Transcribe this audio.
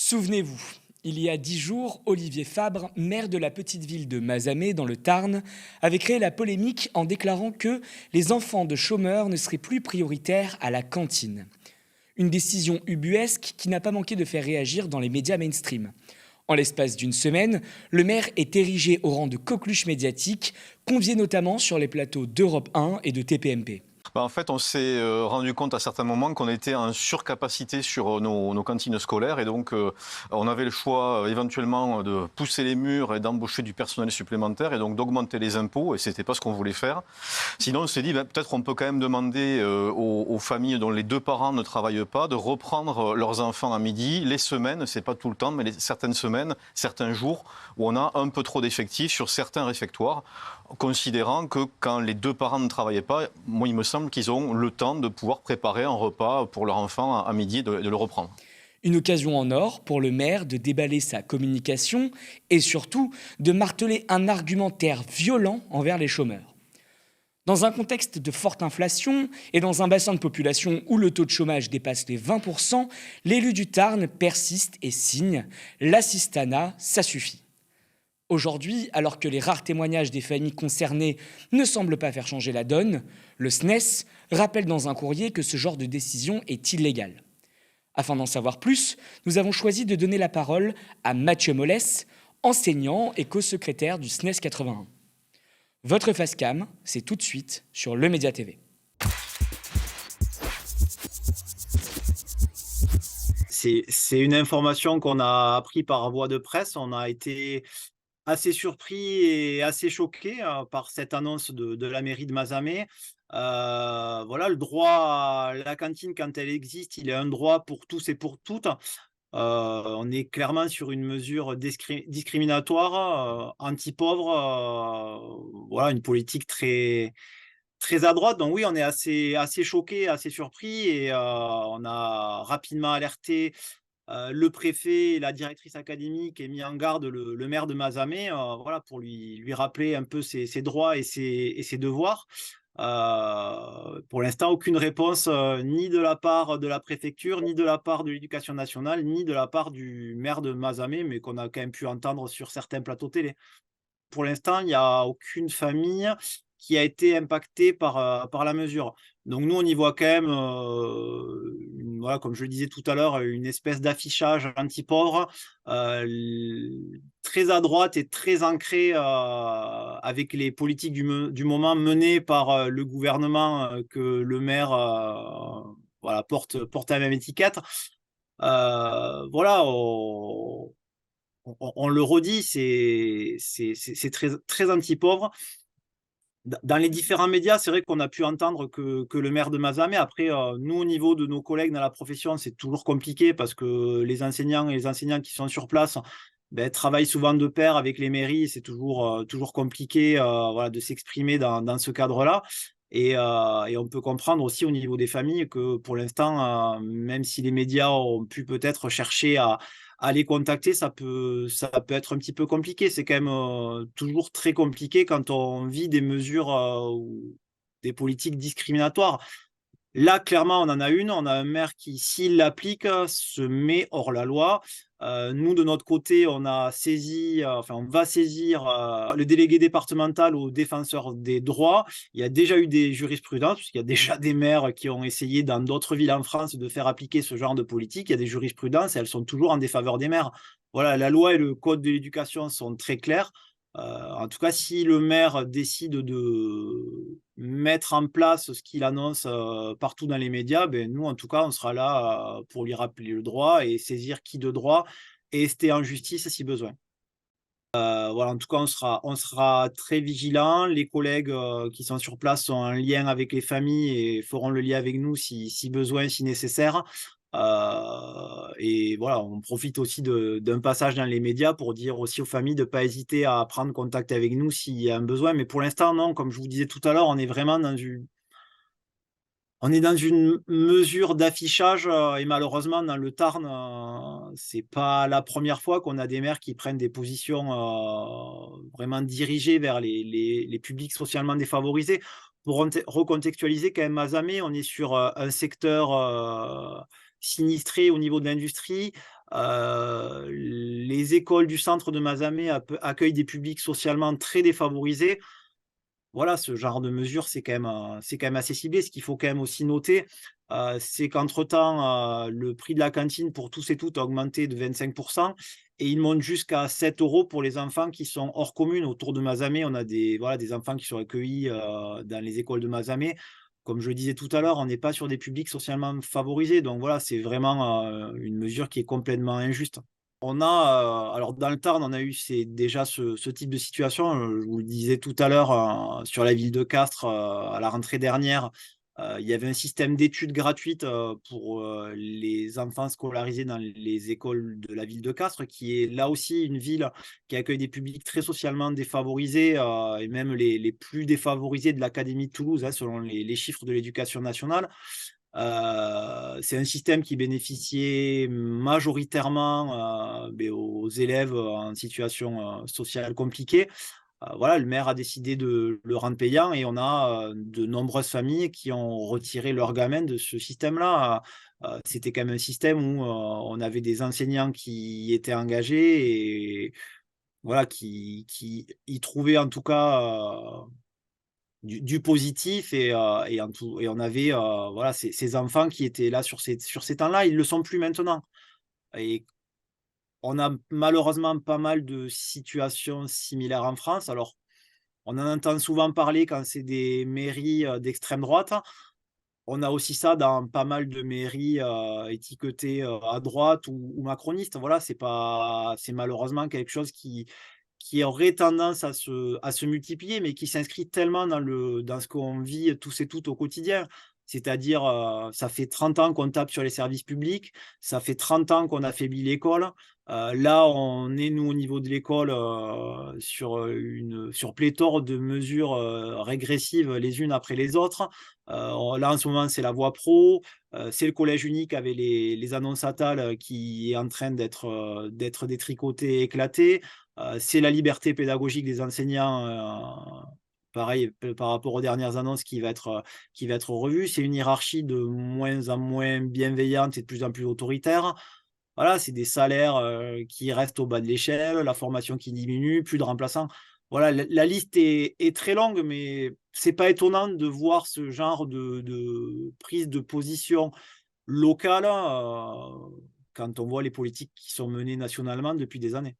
Souvenez-vous, il y a 10 jours, Olivier Fabre, maire de la petite ville de Mazamet dans le Tarn, avait créé la polémique en déclarant que les enfants de chômeurs ne seraient plus prioritaires à la cantine. Une décision ubuesque qui n'a pas manqué de faire réagir dans les médias mainstream. En l'espace d'une semaine, le maire est érigé au rang de coqueluche médiatique, convié notamment sur les plateaux d'Europe 1 et de TPMP. En fait, on s'est rendu compte à certains moments qu'on était en surcapacité sur nos cantines scolaires et donc on avait le choix éventuellement de pousser les murs et d'embaucher du personnel supplémentaire et donc d'augmenter les impôts et c'était pas ce qu'on voulait faire. Sinon, on s'est dit peut-être on peut quand même demander aux familles dont les deux parents ne travaillent pas de reprendre leurs enfants à midi les semaines, c'est pas tout le temps, mais certaines semaines, certains jours où on a un peu trop d'effectifs sur certains réfectoires, considérant que quand les deux parents ne travaillaient pas, moi il me semble qu'ils ont le temps de pouvoir préparer un repas pour leur enfant à midi et de le reprendre. Une occasion en or pour le maire de déballer sa communication et surtout de marteler un argumentaire violent envers les chômeurs. Dans un contexte de forte inflation et dans un bassin de population où le taux de chômage dépasse les 20%, l'élu du Tarn persiste et signe « l'assistanat, ça suffit ». Aujourd'hui, alors que les rares témoignages des familles concernées ne semblent pas faire changer la donne, le SNES rappelle dans un courrier que ce genre de décision est illégal. Afin d'en savoir plus, nous avons choisi de donner la parole à Mathieu Mollès, enseignant et co-secrétaire du SNES 81. Votre face-cam, c'est tout de suite sur Le Média TV. C'est une information qu'on a appris par voie de presse. On a été assez surpris et assez choqués par cette annonce de la mairie de Mazamet. Voilà, le droit à la cantine, quand elle existe, il est un droit pour tous et pour toutes. On est clairement sur une mesure discriminatoire, anti-pauvre, voilà, une politique très à droite. Donc oui, on est assez choqués, assez surpris et on a rapidement alerté le préfet et la directrice académique et mis en garde le maire de Mazamet, voilà, pour lui rappeler un peu ses droits et ses devoirs. Pour l'instant, aucune réponse ni de la part de la préfecture, ni de la part de l'éducation nationale, ni de la part du maire de Mazamet, mais qu'on a quand même pu entendre sur certains plateaux télé. Pour l'instant, il n'y a aucune famille qui a été impactée par la mesure. Donc nous, on y voit quand même, voilà, comme je le disais tout à l'heure, une espèce d'affichage anti-pauvre, très à droite et très ancré avec les politiques du moment menées par le gouvernement que le maire voilà, porte à la même étiquette. Voilà, on le redit, c'est très anti-pauvre. Dans les différents médias, c'est vrai qu'on a pu entendre que le maire de Mazamet, après, nous, au niveau de nos collègues dans la profession, c'est toujours compliqué parce que les enseignants et les enseignantes qui sont sur place travaillent souvent de pair avec les mairies. C'est toujours compliqué voilà, de s'exprimer dans ce cadre-là. Et on peut comprendre aussi au niveau des familles que pour l'instant, même si les médias ont pu peut-être chercher à les contacter, ça peut être un petit peu compliqué. C'est quand même toujours très compliqué quand on vit des mesures ou des politiques discriminatoires. Là, clairement, on en a une. On a un maire qui, s'il l'applique, se met hors la loi. Nous, de notre côté, on a saisi, enfin, on va saisir le délégué départemental au défenseur des droits. Il y a déjà eu des jurisprudences, puisqu'il y a déjà des maires qui ont essayé dans d'autres villes en France de faire appliquer ce genre de politique. Il y a des jurisprudences et elles sont toujours en défaveur des maires. Voilà, la loi et le code de l'éducation sont très clairs. En tout cas, si le maire décide de mettre en place ce qu'il annonce partout dans les médias, nous, en tout cas, on sera là pour lui rappeler le droit et saisir qui de droit et ester en justice si besoin. Voilà, en tout cas, on sera très vigilants. Les collègues qui sont sur place sont en lien avec les familles et feront le lien avec nous si besoin, si nécessaire. Et voilà, on profite aussi d'un passage dans les médias pour dire aussi aux familles de ne pas hésiter à prendre contact avec nous s'il y a un besoin. Mais pour l'instant, non, comme je vous disais tout à l'heure, on est vraiment dans une mesure d'affichage et malheureusement dans le Tarn, c'est pas la première fois qu'on a des maires qui prennent des positions vraiment dirigées vers les publics socialement défavorisés. Pour recontextualiser quand même Mazamet, on est sur un secteur sinistré au niveau de l'industrie. Les écoles du centre de Mazamet accueillent des publics socialement très défavorisés. Voilà, ce genre de mesure, c'est quand même assez ciblé. Ce qu'il faut quand même aussi noter, c'est qu'entre-temps, le prix de la cantine pour tous et toutes a augmenté de 25 et il monte jusqu'à 7 € pour les enfants qui sont hors commune. Autour de Mazamet, on a des enfants qui sont accueillis, dans les écoles de Mazamet. Comme je le disais tout à l'heure, on n'est pas sur des publics socialement favorisés, donc voilà, c'est vraiment, une mesure qui est complètement injuste. On a, alors dans le Tarn, on a eu déjà ce type de situation. Je vous le disais tout à l'heure, sur la ville de Castres, à la rentrée dernière, il y avait un système d'études gratuites pour les enfants scolarisés dans les écoles de la ville de Castres, qui est là aussi une ville qui accueille des publics très socialement défavorisés et même les plus défavorisés de l'Académie de Toulouse, hein, selon les chiffres de l'éducation nationale. C'est un système qui bénéficiait majoritairement aux élèves en situation sociale compliquée. Voilà, le maire a décidé de le rendre payant et on a de nombreuses familles qui ont retiré leurs gamins de ce système-là. C'était quand même un système où on avait des enseignants qui étaient engagés et voilà, qui y trouvaient en tout cas du positif et on avait voilà, ces enfants qui étaient là sur ces temps-là, ils ne le sont plus maintenant. Et on a malheureusement pas mal de situations similaires en France. Alors, on en entend souvent parler quand c'est des mairies d'extrême droite. On a aussi ça dans pas mal de mairies étiquetées à droite ou macronistes. Voilà, c'est malheureusement quelque chose qui aurait tendance à se multiplier, mais qui s'inscrit tellement dans ce qu'on vit tous et toutes au quotidien. C'est-à-dire, ça fait 30 ans qu'on tape sur les services publics, ça fait 30 ans qu'on affaiblit l'école. Là, on est, nous, au niveau de l'école, sur pléthore de mesures régressives les unes après les autres. Là, en ce moment, c'est la voie pro, c'est le collège unique avec les annonces Attal qui est en train d'être détricoté, éclaté. C'est la liberté pédagogique des enseignants, pareil, par rapport aux dernières annonces qui va être revue. C'est une hiérarchie de moins en moins bienveillante et de plus en plus autoritaire. Voilà, c'est des salaires qui restent au bas de l'échelle, la formation qui diminue, plus de remplaçants. Voilà, la liste est très longue, mais c'est pas étonnant de voir ce genre de prise de position locale quand on voit les politiques qui sont menées nationalement depuis des années.